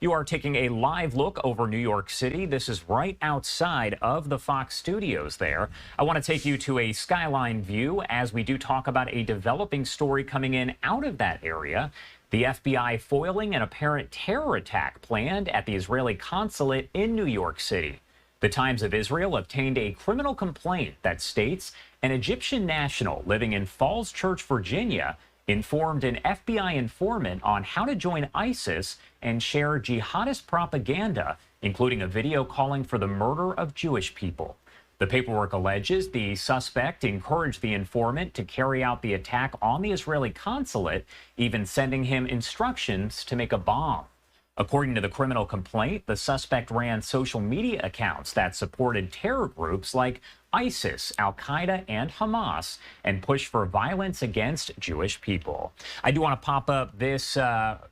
You are taking a live look over New York City. This is right outside of the Fox studios there. I want to take you to a skyline view as we do talk about a developing story coming in out of that area. The FBI foiling an apparent terror attack planned at the Israeli consulate in New York City. The Times of Israel obtained a criminal complaint that states an Egyptian national living in Falls Church, Virginia, informed an FBI informant on how to join ISIS and share jihadist propaganda, including a video calling for the murder of Jewish people. The paperwork alleges the suspect encouraged the informant to carry out the attack on the Israeli consulate, even sending him instructions to make a bomb. According to the criminal complaint, the suspect ran social media accounts that supported terror groups like ISIS, Al-Qaeda, and Hamas, and pushed for violence against Jewish people. I do want to pop up this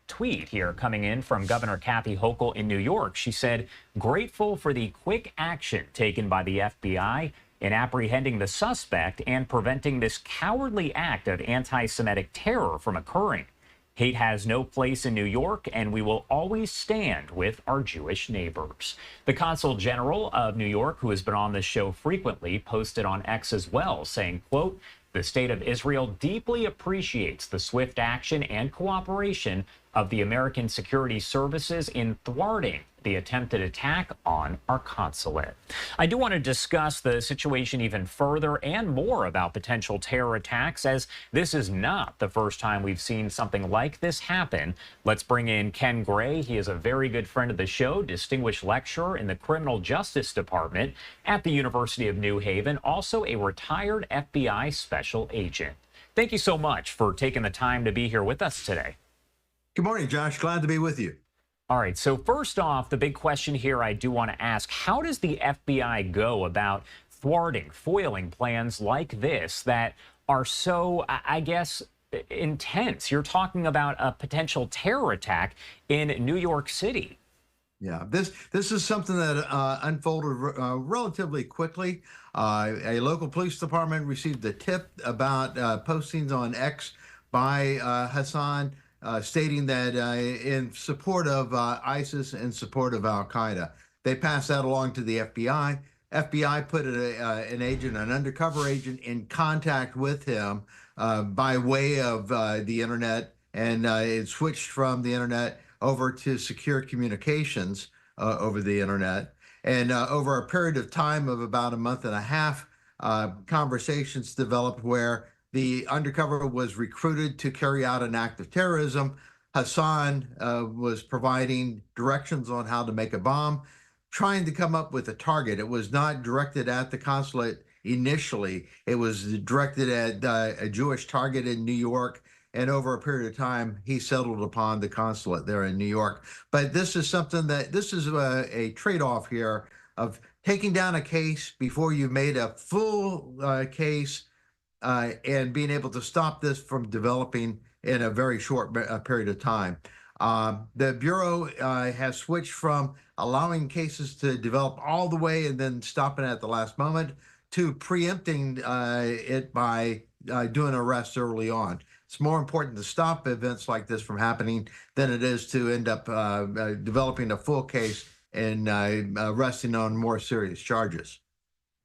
tweet here coming in from Governor Kathy Hochul in New York. She said, "Grateful for the quick action taken by the FBI in apprehending the suspect and preventing this cowardly act of anti-Semitic terror from occurring. Hate has no place in New York, and we will always stand with our Jewish neighbors." The Consul General of New York, who has been on this show frequently, posted on X as well, saying, quote, "The state of Israel deeply appreciates the swift action and cooperation of the American security services in thwarting the attempted attack on our consulate." I do want to discuss the situation even further and more about potential terror attacks, as this is not the first time we've seen something like this happen. Let's bring in Ken Gray. He is a very good friend of the show, distinguished lecturer in the Criminal Justice Department at the University of New Haven, also a retired FBI special agent. Thank you so much for taking the time to be here with us today. Good morning, Josh. Glad to be with you. All right, so first off, the big question here I do want to ask, how does the FBI go about thwarting, foiling plans like this that are so, I guess, intense? You're talking about a potential terror attack in New York City. Yeah, this is something that unfolded relatively quickly. A local police department received a tip about postings on X by Hassan, stating that in support of ISIS and support of Al-Qaeda. They passed that along to the FBI. FBI put an agent, an undercover agent, in contact with him by way of the internet, and it switched from the internet over to secure communications over the internet. And over a period of time of about a month and a half, conversations developed where the undercover was recruited to carry out an act of terrorism. Hassan was providing directions on how to make a bomb, trying to come up with a target. It was not directed at the consulate initially. It was directed at a Jewish target in New York. And over a period of time, he settled upon the consulate there in New York. But this is something that, this is a trade-off here of taking down a case before you've made a full case, and being able to stop this from developing in a very short period of time. The Bureau has switched from allowing cases to develop all the way and then stopping at the last moment to preempting it by doing arrests early on. It's more important to stop events like this from happening than it is to end up developing a full case and arresting on more serious charges.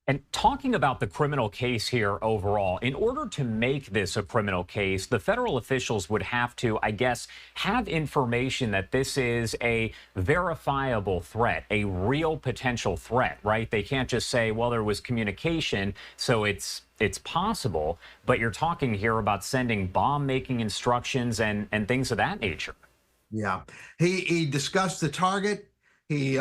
And talking about the criminal case here overall, in order to make this a criminal case, the federal officials would have to, I guess, have information that this is a verifiable threat, a real potential threat, right? They can't just say, well, there was communication, so it's possible. But you're talking here about sending bomb-making instructions and things of that nature. Yeah, he discussed the target. He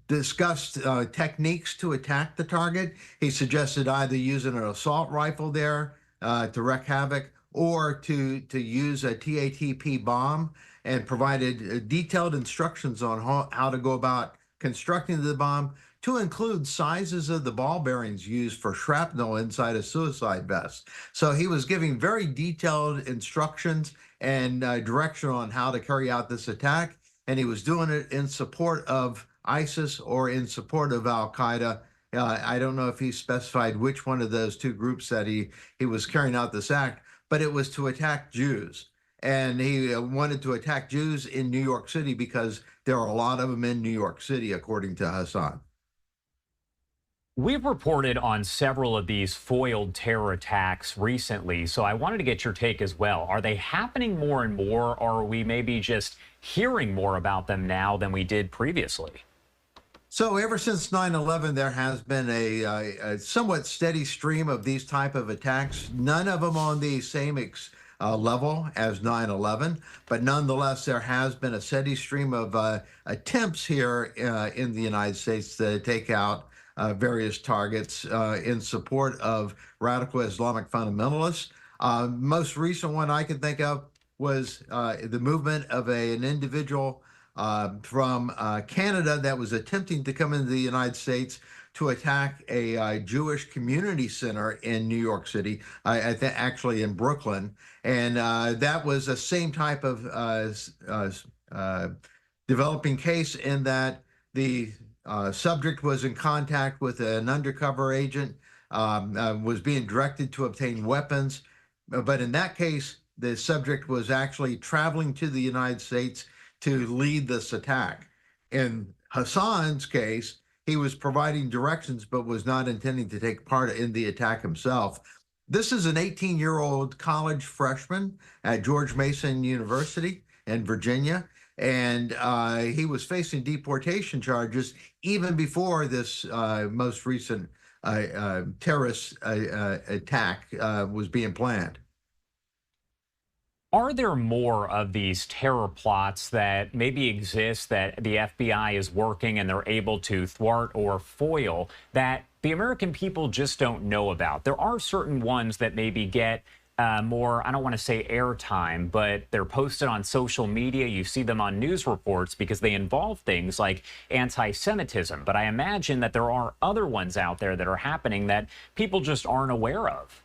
discussed techniques to attack the target. He suggested either using an assault rifle there to wreak havoc, or to use a TATP bomb, and provided detailed instructions on how to go about constructing the bomb, to include sizes of the ball bearings used for shrapnel inside a suicide vest. So he was giving very detailed instructions and direction on how to carry out this attack. And he was doing it in support of ISIS or in support of Al-Qaeda. I don't know if he specified which one of those two groups that he was carrying out this act, but it was to attack Jews. and he wanted to attack Jews in New York City because there are a lot of them in New York City, according to Hassan. We've reported on several of these foiled terror attacks recently, so I wanted to get your take as well. Are they happening more and more, or are we maybe just hearing more about them now than we did previously? So ever since 9/11, there has been a somewhat steady stream of these type of attacks. None of them on the same level as 9/11, but nonetheless, there has been a steady stream of attempts here in the United States to take out various targets in support of radical Islamic fundamentalists. Most recent one I can think of was the movement of an individual from Canada that was attempting to come into the United States to attack a Jewish community center in New York City, I think actually in Brooklyn. And that was the same type of developing case in that the subject was in contact with an undercover agent, was being directed to obtain weapons. But in that case, the subject was actually traveling to the United States to lead this attack. In Hassan's case, he was providing directions but was not intending to take part in the attack himself. This is an 18-year-old college freshman at George Mason University in Virginia, and he was facing deportation charges even before this most recent terrorist attack was being planned. Are there more of these terror plots that maybe exist that the FBI is working and they're able to thwart or foil that the American people just don't know about? There are certain ones that maybe get more, I don't want to say airtime, but they're posted on social media. You see them on news reports because they involve things like anti-Semitism. But I imagine that there are other ones out there that are happening that people just aren't aware of.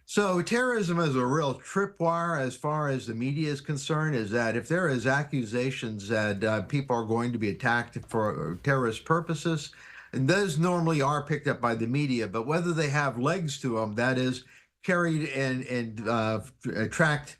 So terrorism is a real tripwire as far as the media is concerned, is that if there is accusations that people are going to be attacked for terrorist purposes, and those normally are picked up by the media, but whether they have legs to them, that is carried and tracked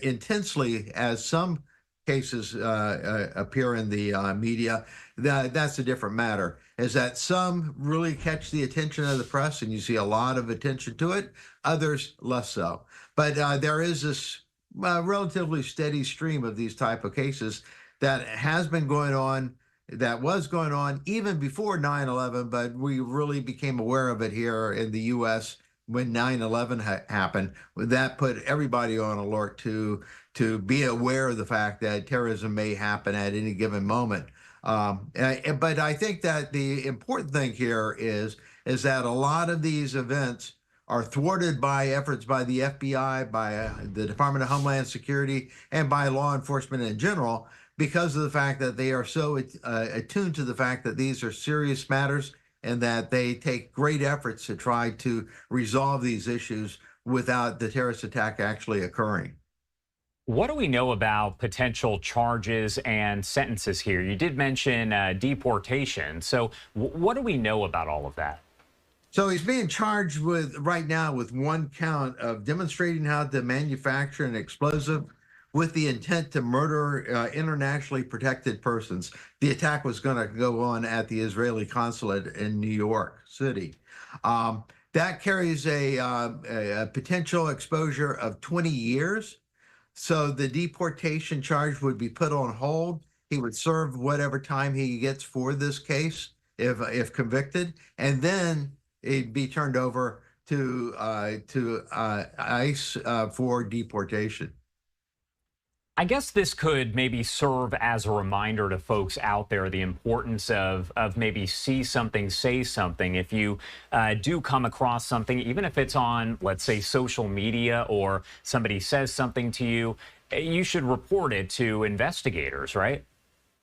intensely as some cases appear in the media, that's a different matter. Is that some really catch the attention of the press and you see a lot of attention to it, others less so. But there is this relatively steady stream of these type of cases that has been going on, that was going on even before 9/11, but we really became aware of it here in the U.S. when 9/11 happened. That put everybody on alert to be aware of the fact that terrorism may happen at any given moment. But I think that the important thing here is that a lot of these events are thwarted by efforts by the FBI, by the Department of Homeland Security, and by law enforcement in general, because of the fact that they are so attuned to the fact that these are serious matters and that they take great efforts to try to resolve these issues without the terrorist attack actually occurring. What do we know about potential charges and sentences here? You did mention deportation. So what do we know about all of that? So he's being charged with right now with one count of demonstrating how to manufacture an explosive with the intent to murder internationally protected persons. The attack was going to go on at the Israeli consulate in New York City. That carries a potential exposure of 20 years. So the deportation charge would be put on hold. He would serve whatever time he gets for this case if convicted, and then it'd be turned over to ICE for deportation. I guess this could maybe serve as a reminder to folks out there the importance of maybe see something, say something. If you do come across something, even if it's on, let's say, social media or somebody says something to you, you should report it to investigators, right?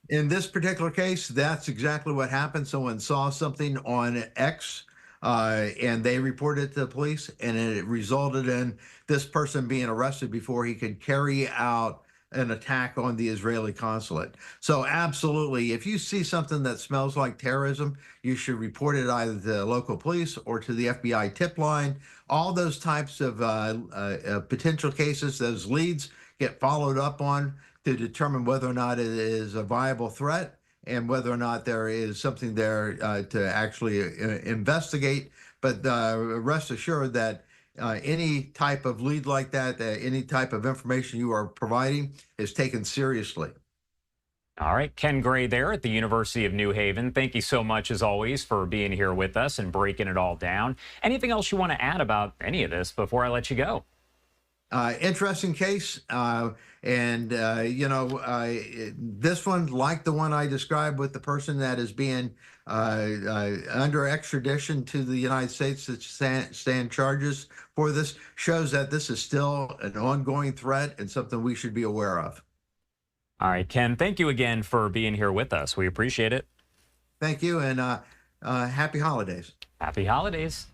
In this particular case, that's exactly what happened. Someone saw something on X and they reported it to the police, and it resulted in this person being arrested before he could carry out an attack on the Israeli consulate. So absolutely, if you see something that smells like terrorism, you should report it either to the local police or to the FBI tip line. All those types of potential cases, those leads get followed up on to determine whether or not it is a viable threat and whether or not there is something there to actually investigate. But rest assured that any type of lead like that, any type of information you are providing is taken seriously. All right, Ken Gray there at the University of New Haven. Thank you so much, as always, for being here with us and breaking it all down. Anything else you want to add about any of this before I let you go? Interesting case. This one, like the one I described with the person that is being under extradition to the United States to stand charges for this, shows that this is still an ongoing threat and something we should be aware of. All right, Ken, thank you again for being here with us. We appreciate it. Thank you, and happy holidays. Happy holidays.